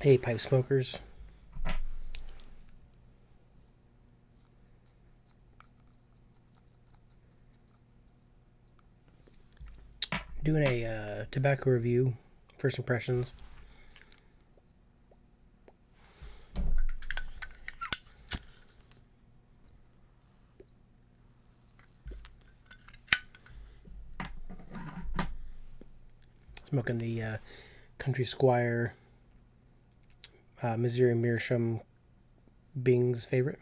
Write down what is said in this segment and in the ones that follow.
Hey, pipe smokers. Doing a tobacco review, first impressions. Smoking the Country Squire Missouri Meerschaum Bing's favorite.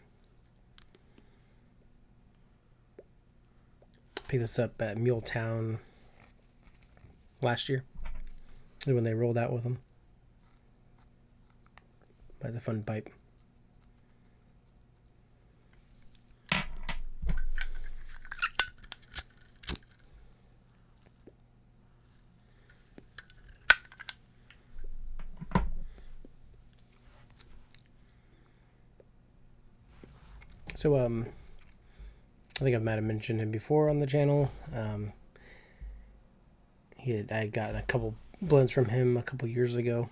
Picked this up at Muletown last year when they rolled out with them. But it's a fun pipe. So, I think I might have mentioned him before on the channel. I had gotten a couple blends from him a couple years ago.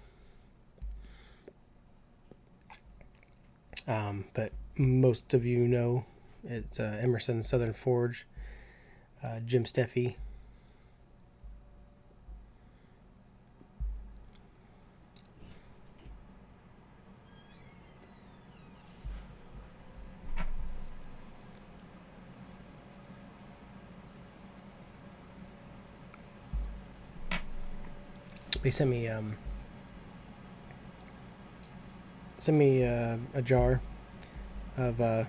But most of you know it's Emerson Southern Forge, Jim Steffi. They sent me a jar of a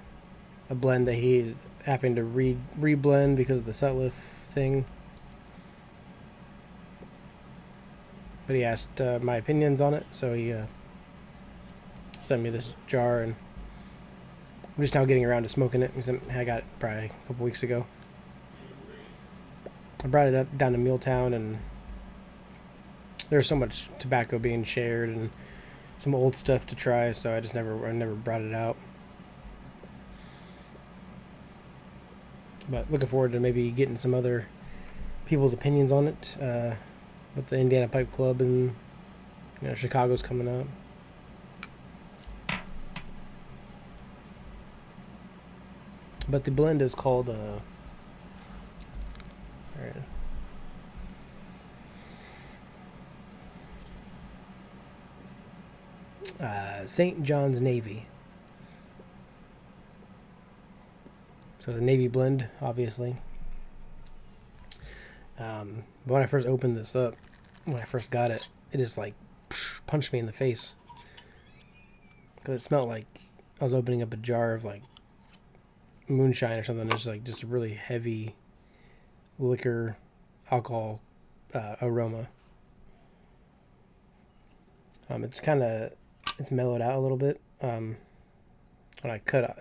blend that he's having to reblend because of the set lift thing. But he asked my opinions on it, so he sent me this jar, and I'm just now getting around to smoking it. I got it probably a couple weeks ago. I brought it up down to Muletown, and there's so much tobacco being shared and some old stuff to try, so I never brought it out. But looking forward to maybe getting some other people's opinions on it with the Indiana Pipe Club, and Chicago's coming up. But the blend is called St. John's Navy. So it's a Navy blend, obviously. But when I first opened this up, when I first got it, it just like punched me in the face. Because it smelled like I was opening up a jar of like moonshine or something. It's like just a really heavy liquor, alcohol aroma. It's mellowed out a little bit. When I cut,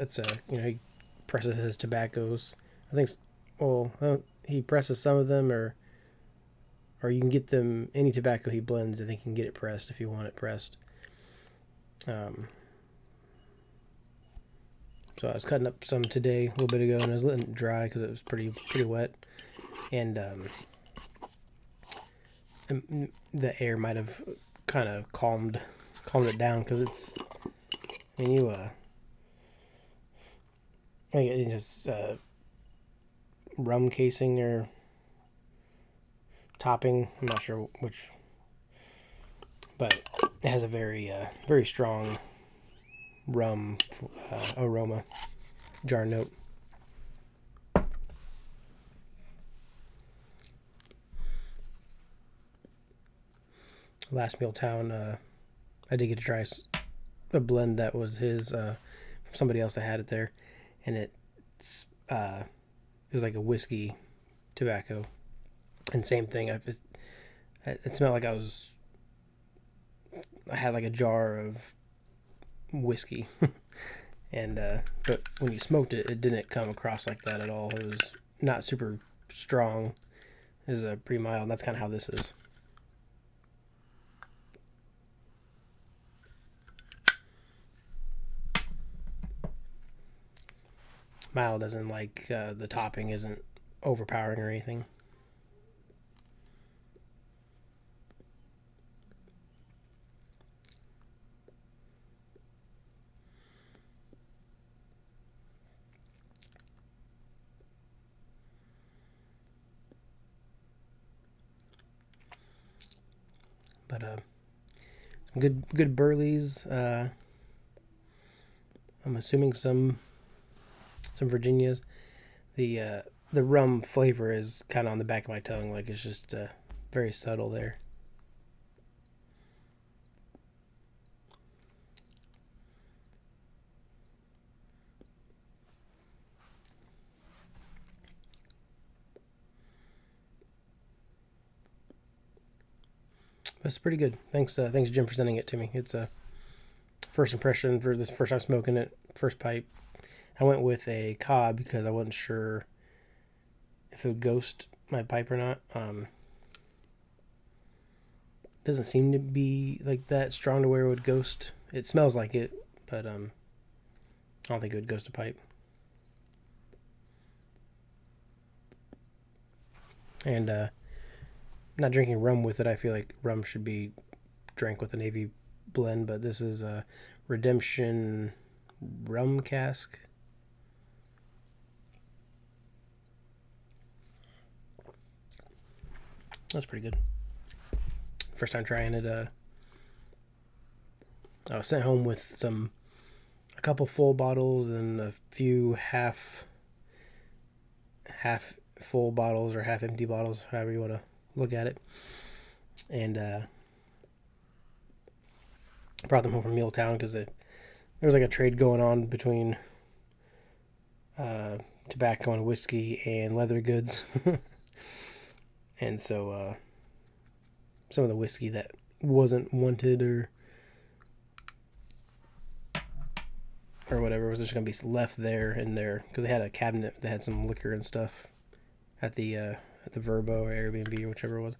he presses his tobaccos. I think, he presses some of them, or you can get them, any tobacco he blends, I think you can get it pressed if you want it pressed. So I was cutting up some today, a little bit ago, and I was letting it dry because it was pretty wet. And the air might have kind of calmed it down, because it's, I think it's rum casing or topping, I'm not sure which, but it has a very very strong rum aroma, jar note. Last Milltown, I did get to try a blend that was his from somebody else that had it there, and it was like a whiskey tobacco, and same thing. It smelled like I had like a jar of whiskey, and but when you smoked it, it didn't come across like that at all. It was not super strong. It was pretty mild, and that's kind of how this is. Mild as in like the topping isn't overpowering or anything. But some good burleys. I'm assuming some Virginias. The rum flavor is kind of on the back of my tongue, like it's just very subtle there. It's pretty good. Thanks, Jim, for sending it to me. It's a first impression for this first time smoking it. First pipe. I went with a cob because I wasn't sure if it would ghost my pipe or not. Doesn't seem to be like that strong to where it would ghost. It smells like it, but I don't think it would ghost a pipe. And not drinking rum with it. I feel like rum should be drank with a Navy blend, but this is a Redemption rum cask. That's pretty good. First time trying it. I was sent home with a couple full bottles and a few half full bottles or half empty bottles, however you want to look at it. And brought them home from Mealtown because there was like a trade going on between tobacco and whiskey and leather goods. And so some of the whiskey that wasn't wanted or whatever was just going to be left there in there because they had a cabinet that had some liquor and stuff at the Verbo or Airbnb or whichever it was.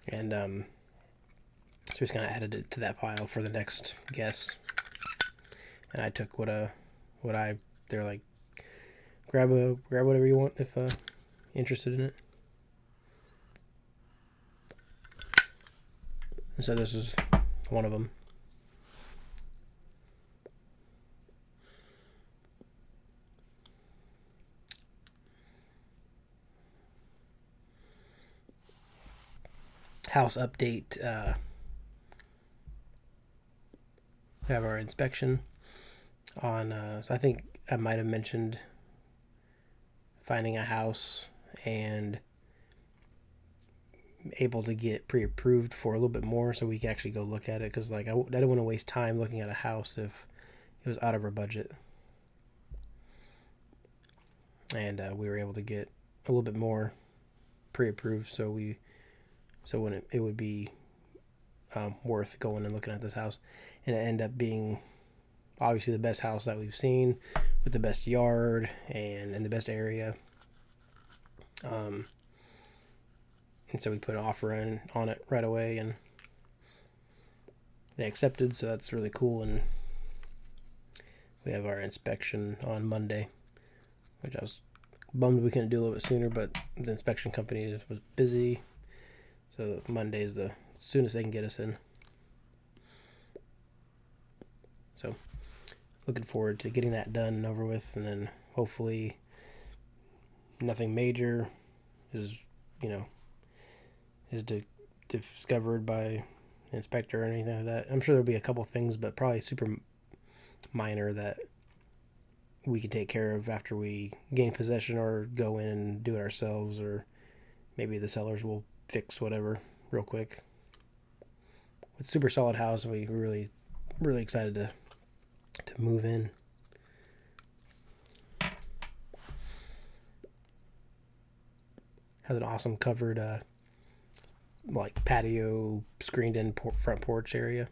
And so we just kind of added it to that pile for the next guest. And I took they're like, grab whatever you want if interested in it. And so this is one of them. House update. We have our inspection on. So I think I might have mentioned finding a house and able to get pre-approved for a little bit more so we can actually go look at it because like I didn't want to waste time looking at a house if it was out of our budget. And we were able to get a little bit more pre-approved so when it would be worth going and looking at this house. And it ended up being obviously the best house that we've seen with the best yard and in the best area. And so we put an offer in on it right away and they accepted, so that's really cool. And we have our inspection on Monday, which I was bummed we couldn't do a little bit sooner, but the inspection company was busy. So Monday is the soonest they can get us in. So looking forward to getting that done and over with, and then hopefully nothing major is discovered by the inspector or anything like that. I'm sure there'll be a couple things, but probably super minor that we can take care of after we gain possession or go in and do it ourselves, or maybe the sellers will fix whatever real quick. It's super solid house, and we're really, really excited to move in. Has an awesome covered like patio screened in front porch area.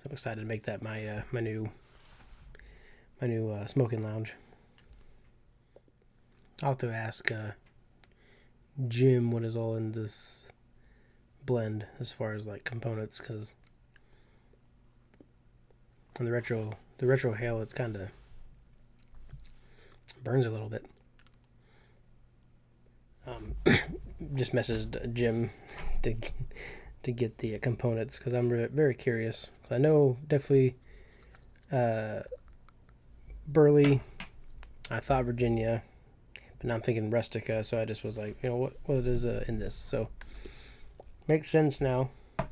So I'm excited to make that my new smoking lounge. I'll have to ask Jim what is all in this blend as far as like components, because on the retro hail it's kind of burns a little bit. Just messaged Jim to get the components because I'm very curious. I know definitely Burley. I thought Virginia, but now I'm thinking Rustica. So I just was like, what is in this? So Makes sense now. It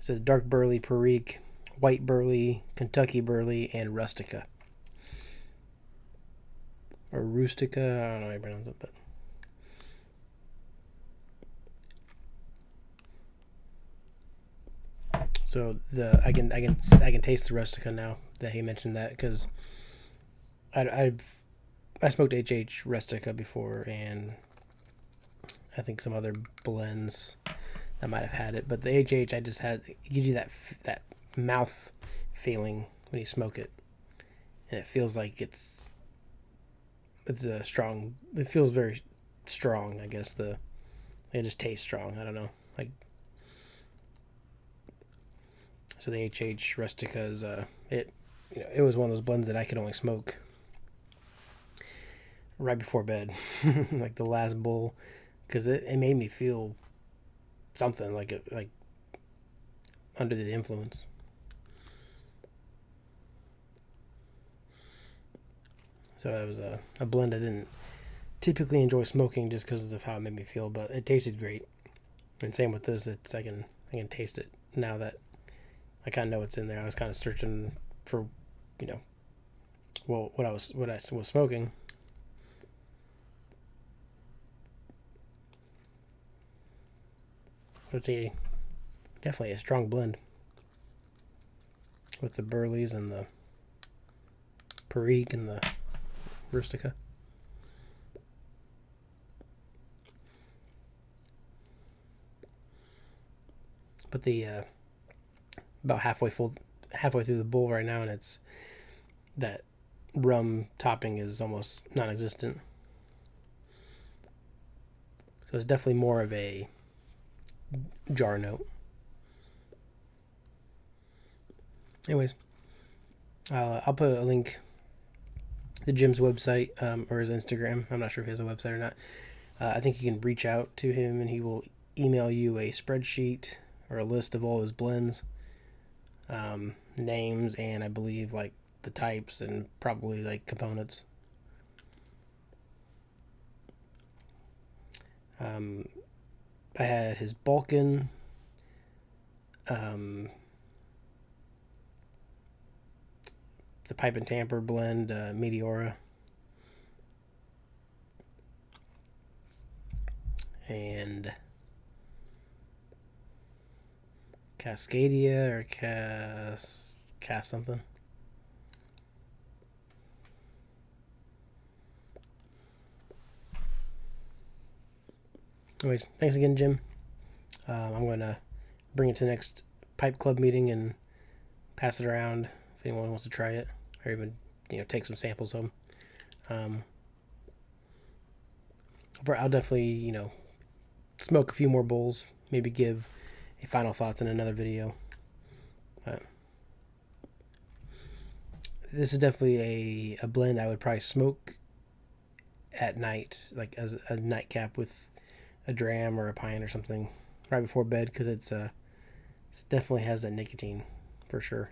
says dark burley, Perique, white burley, Kentucky burley, and rustica. Or rustica, I don't know how you pronounce it, but so I can taste the rustica now that he mentioned that, because I smoked HH rustica before, and I think some other blends that might have had it, but the HH I just had, it gives you that mouth feeling when you smoke it, and it feels like it's a strong. It feels very strong. I guess it just tastes strong. I don't know. Like, so the HH rustica is it was one of those blends that I could only smoke right before bed, like the last bowl, because it made me feel something like under the influence. So it was a blend I didn't typically enjoy smoking just because of how it made me feel, but it tasted great. And same with this, I can taste it now that I kind of know what's in there. I was kind of searching for, what I was smoking. It's definitely a strong blend with the burleys and the Perique and the rustica. But the about halfway through the bowl right now, and it's that rum topping is almost non-existent. So it's definitely more of a jar note. Anyways, I'll put a link to Jim's website or his Instagram. I'm not sure if he has a website or not. I think you can reach out to him and he will email you a spreadsheet or a list of all his blends, names, and I believe like the types and probably like components. I had his Balkan, the Pipe and Tamper blend, Meteora, and Cascadia or Cas something. Anyways, thanks again, Jim. I'm going to bring it to the next Pipe Club meeting and pass it around if anyone wants to try it, or even take some samples home. I'll definitely smoke a few more bowls, maybe give a final thoughts in another video. This is definitely a blend I would probably smoke at night, like as a nightcap with a dram or a pint or something right before bed, because it definitely has that nicotine for sure.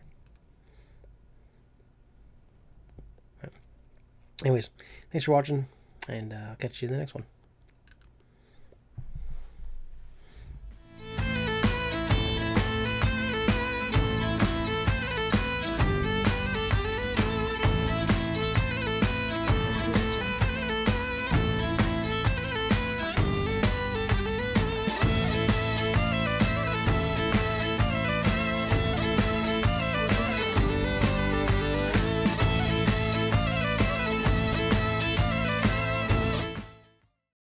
Anyways, thanks for watching, and I'll catch you in the next one.